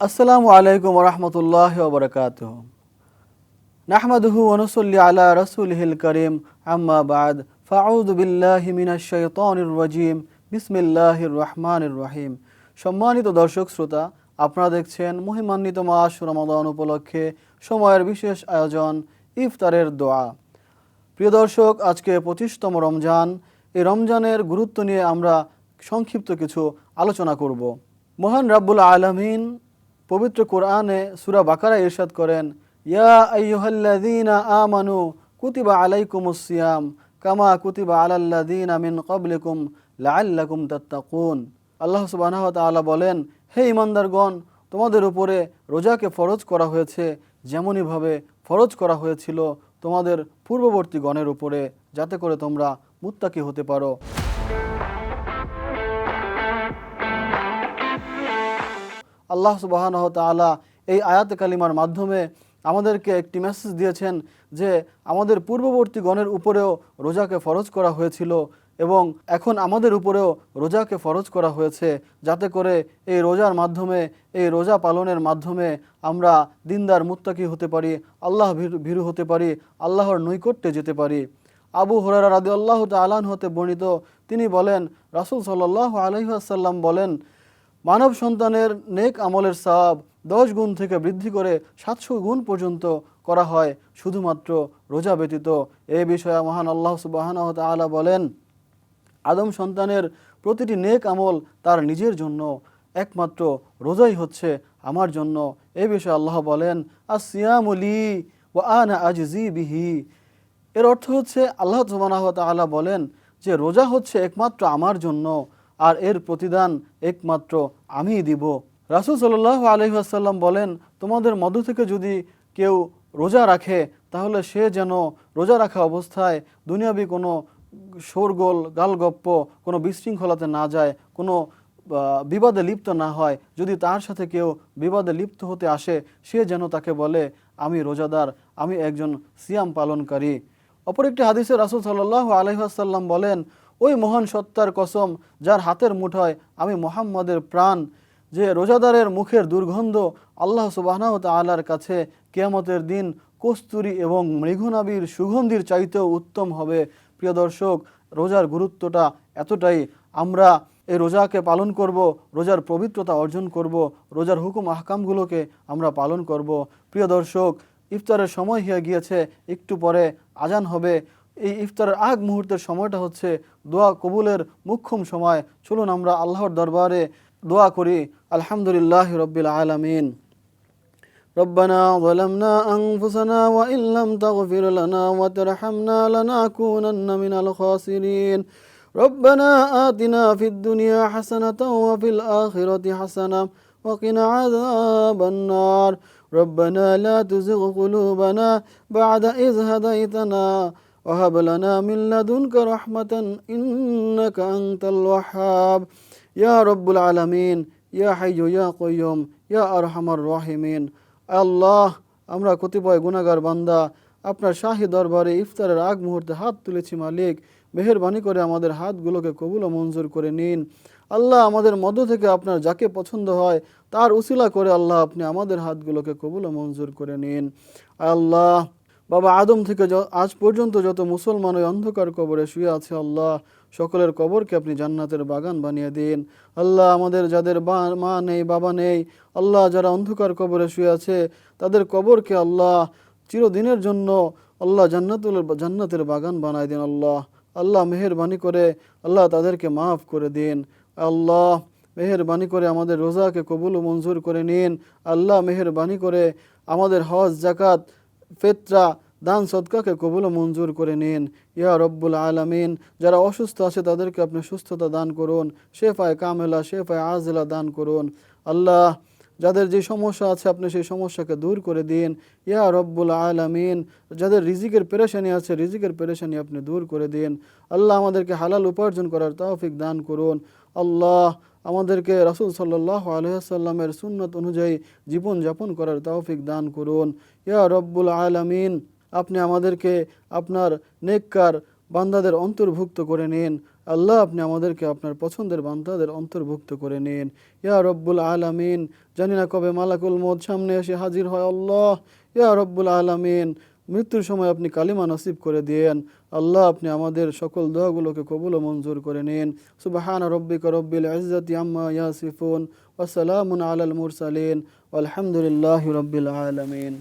আসসালামু আলাইকুম ওয়া রাহমাতুল্লাহি ওয়া বারাকাতুহু। নাহমাদুহু ওয়া নুসাল্লি আলা রাসূলিহিল কারীম, আম্মা বা'দ। ফাআউযু বিল্লাহি মিনাশ শাইতানির রাজীম। বিসমিল্লাহির রহমানির রহিম। সম্মানিত দর্শক শ্রোতা, আপনারা দেখছেন মহিমান্বিত মাস রমাদান উপলক্ষে সময়ের বিশেষ আয়োজন ইফতারের দোয়া। প্রিয় দর্শক, আজকে 25তম রমজান। এই রমজানের গুরুত্ব নিয়ে আমরা সংক্ষিপ্ত কিছু আলোচনা করব। মহান রাব্বুল আলামিন পবিত্র কোরআনে সূরা বাকারায় ইরশাদ করেন, ইয়া আইয়ুহাল্লাযীনা আমানু কুতিবা আলাইকুমুস সিয়াম কামা কুতিবা আলাল্লাযীনা মিন ক্বাবলিকুম লাআল্লাকুম তাত্তাকুন। আল্লাহ সুবহানাহু ওয়া তাআলা বলেন, হে ঈমানদারগণ, তোমাদের উপরে রোজাকে ফরজ করা হয়েছে যেমনইভাবে ফরজ করা হয়েছিল তোমাদের পূর্ববর্তী গণের উপরে, যাতে করে তোমরা মুত্তাকি হতে পারো। আল্লাহ সুবহানাহু ওয়া তাআলা এই আয়াতে কালিমার মাধ্যমে আমাদেরকে একটি মেসেজ দিয়েছেন যে আমাদের পূর্ববর্তী গণের উপরেও রোজাকে ফরজ করা হয়েছিল এবং এখন আমাদের উপরেও রোজাকে ফরজ করা হয়েছে, যাতে করে এই রোজার মাধ্যমে, এই রোজা পালনের মাধ্যমে আমরা দিনদার মুত্তাকি হতে পারি, আল্লাহ ভীরু হতে পারি, আল্লাহর নৈকট্যে যেতে পারি। আবু হুরায়রা রাদিয়াল্লাহু তাআলা আনহু হতে বর্ণিত, তিনি বলেন, রাসূল সাল্লাল্লাহু আলাইহি ওয়াসাল্লাম বলেন, মানব সন্তানের নেক আমলের সওয়াব 10 গুণ থেকে বৃদ্ধি করে 700 গুণ পর্যন্ত করা হয় শুধুমাত্র রোজা ব্যতীত। এই বিষয়ে মহান আল্লাহ সুবহানাহু ওয়া তাআলা বলেন, আদম সন্তানের প্রতিটি নেক আমল তার নিজের জন্য, একমাত্র রোজাই হচ্ছে আমার জন্য। এই বিষয়ে আল্লাহ বলেন, আসিয়ামু লি ওয়া আনা আজজি বিহি। এর অর্থ হচ্ছে আল্লাহ সুবহানাহু ওয়া তাআলা বলেন যে রোজা হচ্ছে একমাত্র আমার জন্য আর এর প্রতিদান একমাত্র আমিই দিব। রাসূল সাল্লাল্লাহু আলাইহি ওয়াসাল্লাম বলেন, তোমাদের মধ্য থেকে যদি কেউ রোজা রাখে তাহলে সে যেন রোজা রাখা অবস্থায় দুনিয়াবি কোনো শোরগোল, গালগপ্প, কোনো বিশৃঙ্খলাতে না যায়, কোনো বিবাদে লিপ্ত না হয়। যদি তার সাথে কেউ বিবাদে লিপ্ত হতে আসে, সে যেন তাকে বলে, আমি রোজাদার, আমি একজন সিয়াম পালনকারী। অপর একটি হাদিসে রাসূল সাল্লাল্লাহু আলাইহি ওয়াসাল্লাম বলেন, ওই মহান সত্তার কসম যার হাতের মুঠোয় আমি মুহাম্মাদের প্রাণ, যে রোজাদারের মুখের দুর্গন্ধ আল্লাহ সুবহানাহু ওয়া তাআলার কাছে কিয়ামতের দিন কস্তুরী এবং মৃগনাভির সুগন্ধির চাইতেও উত্তম হবে। প্রিয় দর্শক, রোজার গুরুত্বটা এতটাই। আমরা এই রোজাকে পালন করব, রোজার পবিত্রতা অর্জন করব, রোজার হুকুম আহকামগুলোকে আমরা পালন করব। প্রিয় দর্শক, ইফতারের সময় হয়ে গিয়েছে, একটু পরে আজান হবে। এই ইফতারের আগ মুহূর্তের সময়টা হচ্ছে দোয়া কবুলের মুখ্যম সময়। চলুন আমরা আল্লাহর দরবারে দোয়া করি। আলহামদুলিল্লাহি রাব্বিল আলামিন। রব্বানা যালামনা আনফুসানা ওয়া ইল্লাম তাগফির লানা ওয়া তারহামনা লানাকুনান্না মিনাল খাসিরিন। রব্বানা আতিনা ফিদ দুনিয়া হাসানাতাও ওয়া ফিল আখিরাতি হাসানাহ ওয়া কিনা আযাবান নার। রব্বানা লা তুযিগ কুলুবানা বা'দা ইয হাদাইতানা ওয়া হাব লানা মিন লাদুনকা রাহমাতান ইন্নাকা আনতাল ওয়াহ্হাব। ইয়া রাব্বুল আলামিন, ইয়া হাইয়্যু ইয়া কাইয়্যুম, ইয়া আরহামার রাহিমিন। আল্লাহ, আমরা কতিপয় গুনাহগার বান্দা আপনার শাহী দরবারে ইফতারের আগ মুহূর্তে হাত তুলেছি। মালিক, মেহেরবানি করে আমাদের হাতগুলোকে কবুল ও মঞ্জুর করে নিন। আল্লাহ, আমাদের মধ্য থেকে আপনার যাকে পছন্দ হয় তার উসিলা করে আল্লাহ আপনি আমাদের হাতগুলোকে কবুল ও মঞ্জুর করে নিন। আল্লাহ, বাবা আদম থেকে আজ পর্যন্ত যত মুসলমান ওই অন্ধকার কবরে শুয়ে আছে, আল্লাহ সকলের কবরকে আপনি জান্নাতের বাগান বানিয়ে দিন। আল্লাহ, আমাদের যাদের মা নেই, বাবা নেই, আল্লাহ যারা অন্ধকার কবরে শুয়ে আছে তাদের কবরকে আল্লাহ চিরদিনের জন্য আল্লাহ জান্নাতের বাগান বানায় দিন। আল্লাহ মেহেরবানি করে আল্লাহ তাদেরকে মাফ করে দিন। আল্লাহ মেহেরবানি করে আমাদের রোজাকে কবুল ও মঞ্জুর করে নিন। আল্লাহ মেহেরবানি করে আমাদের হজ, যাকাত, ফিতরা, দান সদকাকে কবুল ও মঞ্জুর করে নিন। ইয়া রব্বুল আলামিন, যারা অসুস্থ আছে তাদেরকে আপনি সুস্থতা দান করুন, শেফায়ে কামেলা, শেফায়ে আজিলা দান করুন। আল্লাহ, যাদের যে সমস্যা আছে আপনি সেই সমস্যাকে দূর করে দিন। ইয়া রব্বুল আলামিন, যাদের রিজিকের পেরেশানি আছে রিজিকের পেরেশানি আপনি দূর করে দিন। আল্লাহ, আমাদেরকে হালাল উপার্জন করার তৌফিক দান করুন। আল্লাহ, আমাদেরকে রাসূল সাল্লাল্লাহু আলাইহি ওয়াসাল্লামের সুন্নাত অনুযায়ী জীবন যাপন করার তৌফিক দান করুন। ইয়া রব্বুল আলামিন, আপনি আমাদেরকে আপনার নেককার বান্দাদের অন্তর্ভুক্ত করে নিন। আল্লাহ আপনি আমাদেরকে আপনার পছন্দের বান্দাদের অন্তর্ভুক্ত করে নিন ইয়া রব্বুল আলামিন। জানি না কবে মালাকুল মউত সামনে এসে হাজির হয় আল্লাহ। ইয়া রব্বুল আলামিন, মৃত্যুর সময় আপনি কালিমা নসিব করে দিয়েন আল্লাহ। আপনি আমাদের সকল দোয়াগুলোকে কবুল ও মঞ্জুর করে নিন। সুবহানা রব্বিকা রব্বিল ইজ্জাতি আম্মা ইয়াসিফুন ওয়া সালামুন আলাল মুরসালিন ওয়ালহামদুলিল্লাহি রাব্বিল আলামিন।